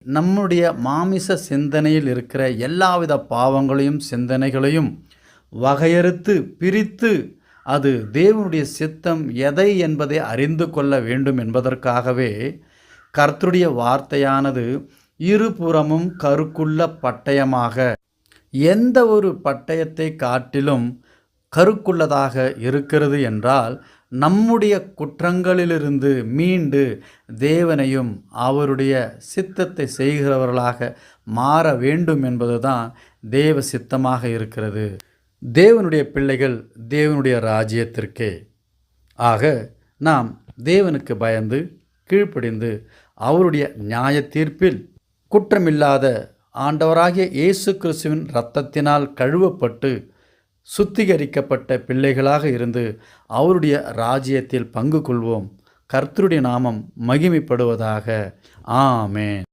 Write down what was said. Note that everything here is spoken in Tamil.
நம்முடைய மாமிச சிந்தனையில் இருக்கிற எல்லாவித பாவங்களையும் சிந்தனைகளையும் வகையறுத்து பிரித்து அது தேவனுடைய சித்தம் எதை என்பதை அறிந்து கொள்ள வேண்டும் என்பதற்காகவே கர்த்தருடைய வார்த்தையானது இருபுறமும் கருக்குள்ள பட்டயமாக, எந்த ஒரு பட்டயத்தை காட்டிலும் கருக்குள்ளதாக இருக்கிறது என்றால் நம்முடைய குற்றங்களிலிருந்து மீண்டு தேவனையும் அவருடைய சித்தத்தை செய்கிறவர்களாக மாற வேண்டும் என்பதுதான் தேவ சித்தமாக இருக்கிறது. தேவனுடைய பிள்ளைகள் தேவனுடைய ராஜ்யத்திற்கே. ஆக நாம் தேவனுக்கு பயந்து கீழ்ப்படிந்து அவருடைய நியாய தீர்ப்பில் குற்றமில்லாத ஆண்டவராகிய இயேசு கிறிஸ்துவின் இரத்தத்தினால் கழுவப்பட்டு சுத்திகரிக்கப்பட்ட பிள்ளைகளாக இருந்து அவருடைய ராஜ்யத்தில் பங்கு கொள்வோம். கர்த்தருடைய நாமம் மகிமைப்படுவதாக. ஆமென்.